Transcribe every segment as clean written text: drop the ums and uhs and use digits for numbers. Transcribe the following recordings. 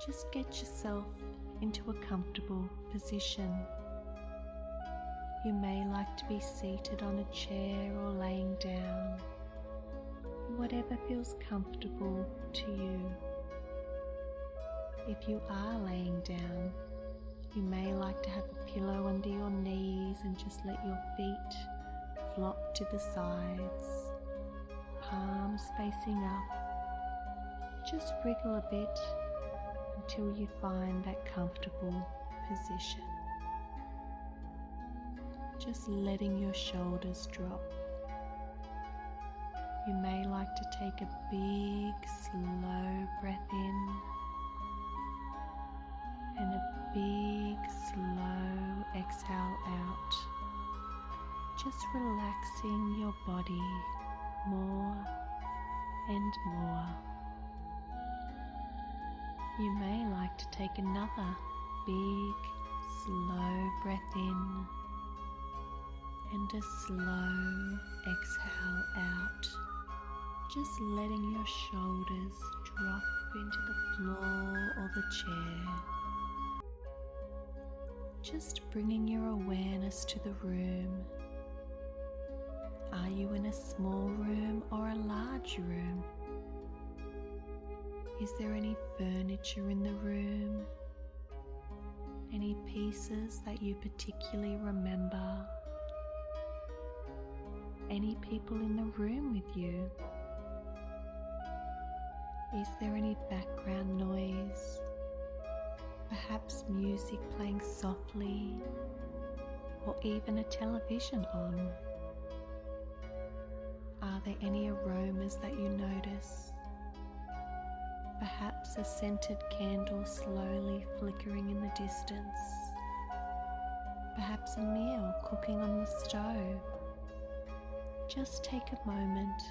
Just get yourself into a comfortable position. You may like to be seated on a chair or laying down, whatever feels comfortable to you. If you are laying down, you may like to have a pillow under your knees and just let your feet flop to the sides, palms facing up. Just wriggle a bit until you find that comfortable position. Just letting your shoulders drop. You may like to take a big, slow breath in and a big, slow exhale out. Just relaxing your body more and more. You may like to take another big, slow breath in and a slow exhale out, just letting your shoulders drop into the floor or the chair. Just bringing your awareness to the room. Are you in a small room or a large room? Is there any furniture in the room? Any pieces that you particularly remember? Any people in the room with you? Is there any background noise? Perhaps music playing softly, or even a television on? Are there any aromas that you notice? Perhaps a scented candle slowly flickering in the distance. Perhaps a meal cooking on the stove. Just take a moment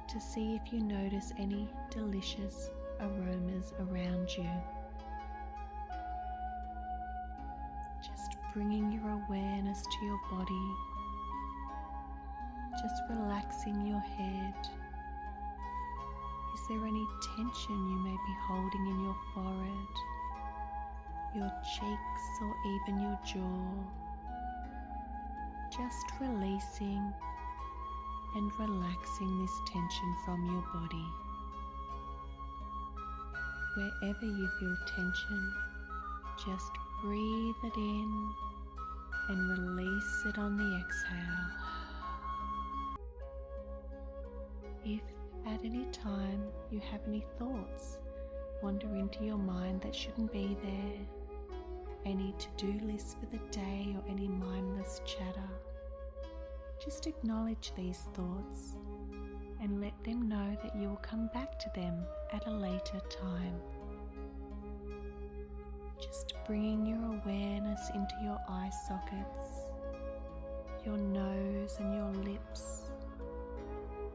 to see if you notice any delicious aromas around you. Just bringing your awareness to your body. Just relaxing your head. Is there any tension you may be holding in your forehead, your cheeks, or even your jaw? Just releasing and relaxing this tension from your body. Wherever you feel tension, just breathe it in and release it on the exhale. If at any time you have any thoughts wander into your mind that shouldn't be there, any to-do list for the day or any mindless chatter, just acknowledge these thoughts and let them know that you will come back to them at a later time. Just bringing your awareness into your eye sockets, your nose and your lips,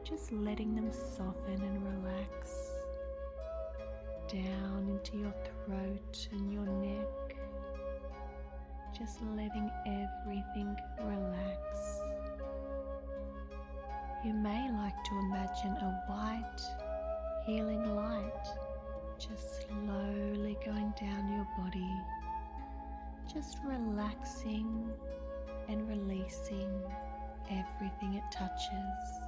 just letting them soften and relax down into your throat and your neck, just letting everything relax. You may like to imagine a white, healing light just slowly going down your body, just relaxing and releasing everything it touches,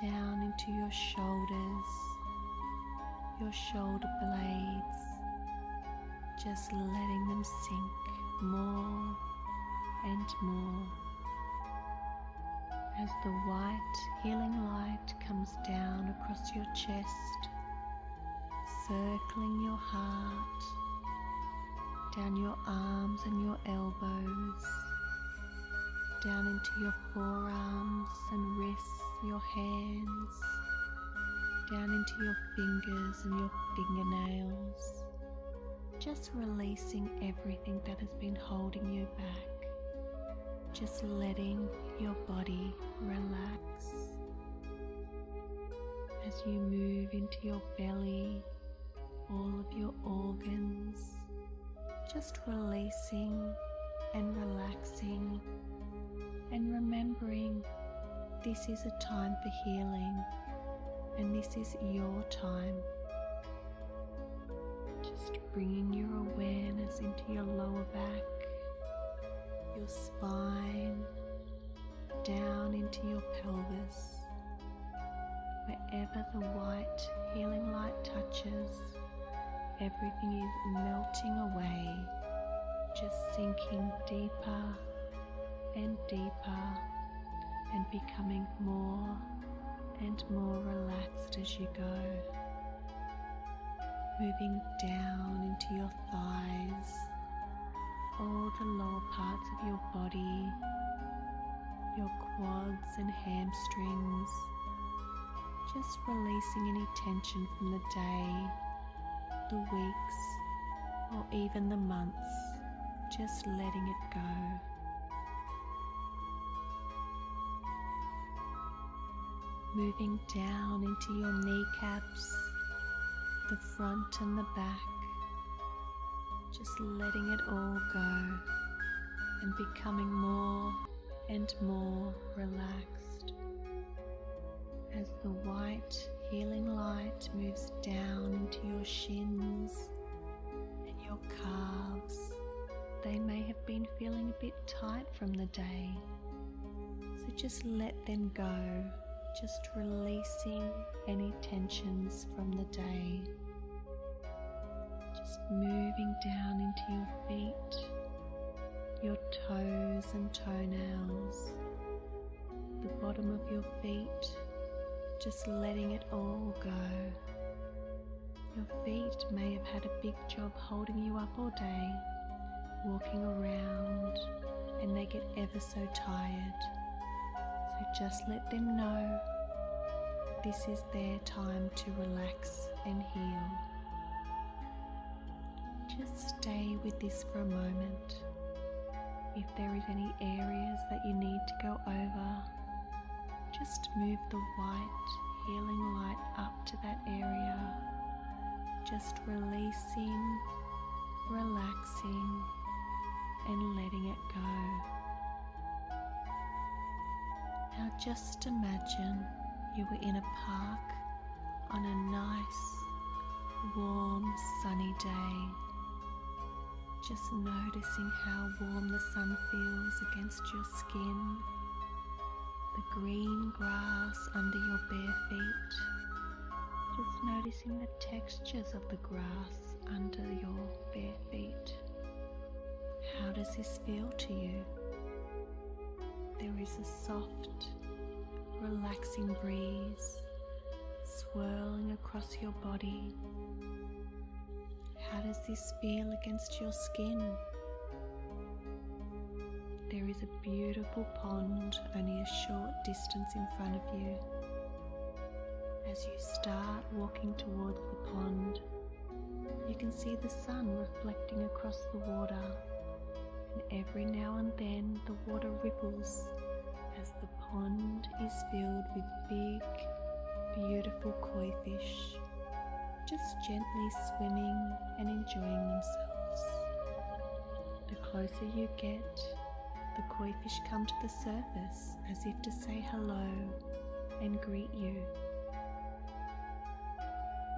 down into your shoulders, your shoulder blades, just letting them sink more and more. As the white healing light comes down across your chest, circling your heart, down your arms and your elbows, down into your forearms and wrists, your hands, down into your fingers and your fingernails, just releasing everything that has been holding you back, just letting your body relax. As you move into your belly, all of your organs, just releasing and relaxing and remembering this is a time for healing and this is your time. bringing your awareness into your lower back, your spine, down into your pelvis. Wherever the white healing light touches, everything is melting away, just sinking deeper and deeper and becoming more and more relaxed as you go. Moving down into your thighs, all the lower parts of your body, your quads and hamstrings, just releasing any tension from the day, the weeks, or even the months, just letting it go. Moving down into your kneecaps, the front and the back, just letting it all go and becoming more and more relaxed. As the white healing light moves down into your shins and your calves, they may have been feeling a bit tight from the day, so just let them go, just releasing any tensions from the day. Just moving down into your feet, your toes and toenails, the bottom of your feet, just letting it all go. Your feet may have had a big job holding you up all day, walking around, and they get ever so tired. So just let them know this is their time to relax and heal. Just stay with this for a moment. If there is any areas that you need to go over, just move the white healing light up to that area, just releasing, relaxing, and letting it go. Now just imagine you were in a park on a nice, warm, sunny day. Just noticing how warm the sun feels against your skin, the green grass under your bare feet, just noticing the textures of the grass under your bare feet. How does this feel to you? There is a soft, relaxing breeze swirling across your body. How does this feel against your skin? There is a beautiful pond only a short distance in front of you. As you start walking towards the pond, you can see the sun reflecting across the water, and every now and then the water ripples as the pond is filled with big, beautiful koi fish, just gently swimming and enjoying themselves. The closer you get, the koi fish come to the surface as if to say hello and greet you.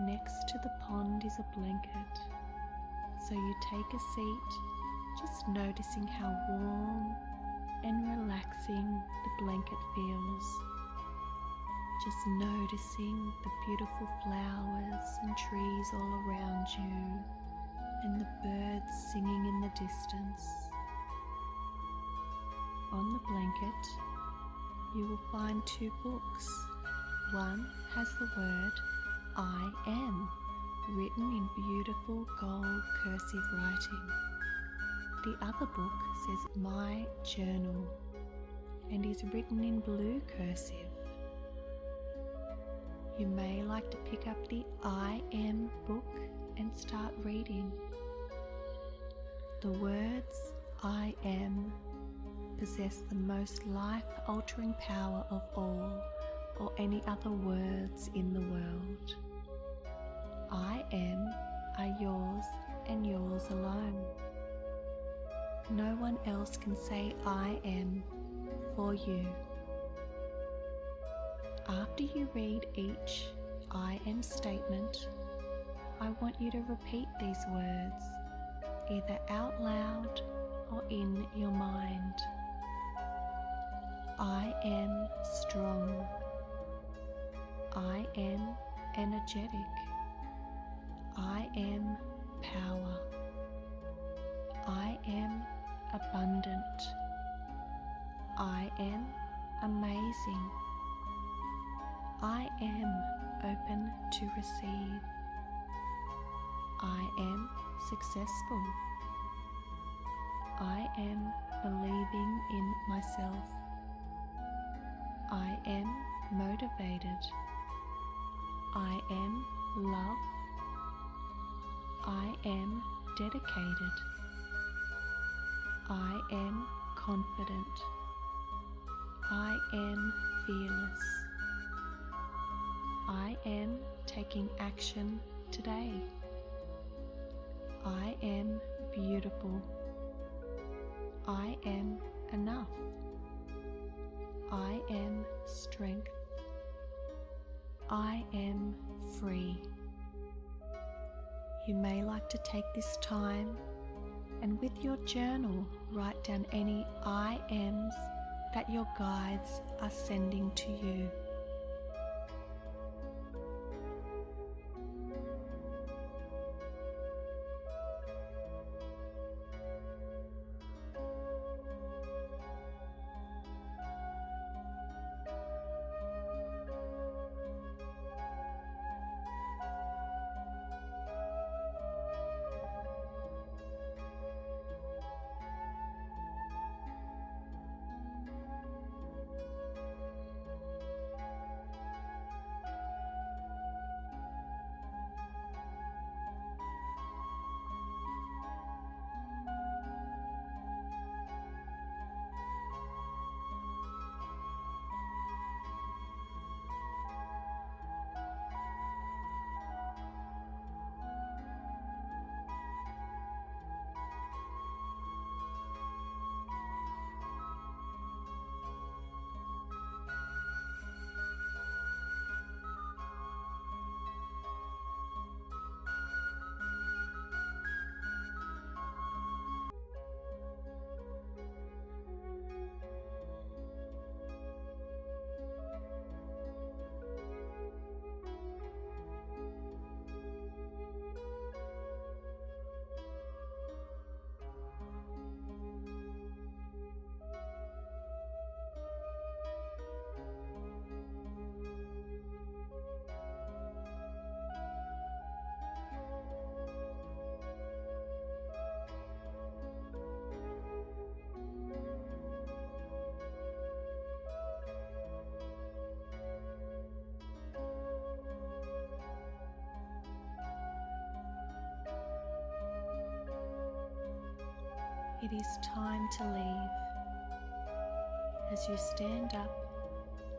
Next to the pond is a blanket, so you take a seat, just noticing how warm and relaxing the blanket feels. Just noticing the beautiful flowers and trees all around you and the birds singing in the distance. On the blanket, you will find two books. One has the word I am written in beautiful gold cursive writing. The other book says My Journal and is written in blue cursive. You may like to pick up the I Am book and start reading. The words I am possess the most life-altering power of all or any other words in the world. I am are yours and yours alone. No one else can say I am for you. After you read each I am statement, I want you to repeat these words, either out loud or in your mind. I am strong. I am energetic. I am power. I am abundant. I am amazing. I am open to receive. I am successful. I am believing in myself. I am motivated. I am love. I am dedicated. I am confident. I am fearless. I am taking action today. I am beautiful. I am enough. I am strength. I am free. You may like to take this time and with your journal write down any I ams that your guides are sending to you. It is time to leave. As you stand up,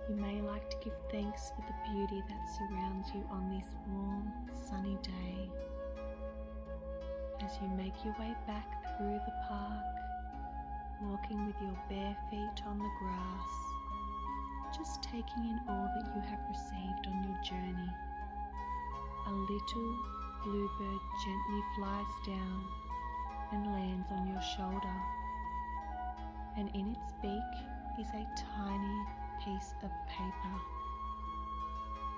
you may like to give thanks for the beauty that surrounds you on this warm, sunny day. As you make your way back through the park, walking with your bare feet on the grass, just taking in all that you have received on your journey. A little bluebird gently flies down and lands on your shoulder, and in its beak is a tiny piece of paper.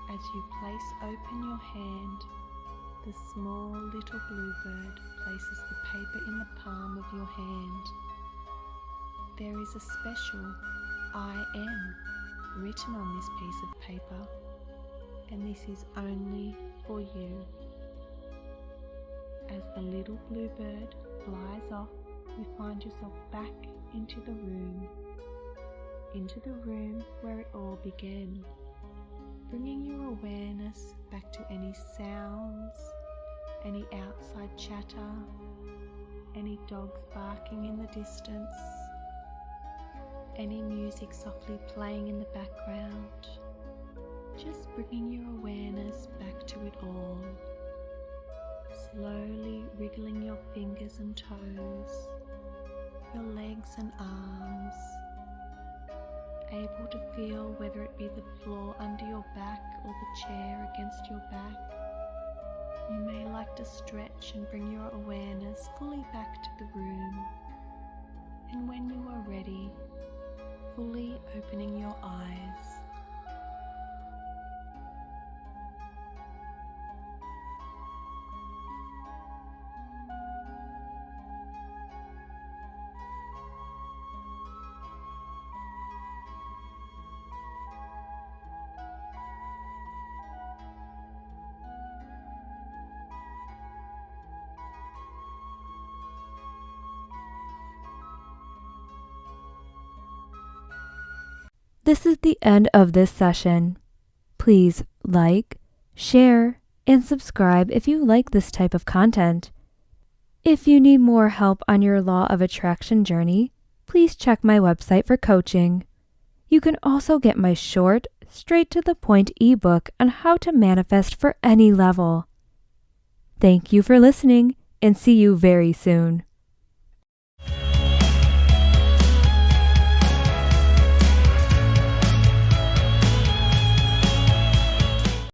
As you place open your hand, the small little bluebird places the paper in the palm of your hand. There is a special I am written on this piece of paper, and this is only for you. As the little bluebird flies off, you find yourself back into the room where it all began, bringing your awareness back to any sounds, any outside chatter, any dogs barking in the distance, any music softly playing in the background, just bringing your awareness back to it all. Slowly wriggling your fingers and toes, your legs and arms, able to feel whether it be the floor under your back or the chair against your back, You may like to stretch and bring your awareness fully back to the room. And when you are ready, fully opening your eyes. This is the end of this session. Please like, share, and subscribe if you like this type of content. If you need more help on your law of attraction journey, please check my website for coaching. You can also get my short, straight to the point ebook on how to manifest for any level. Thank you for listening and see you very soon.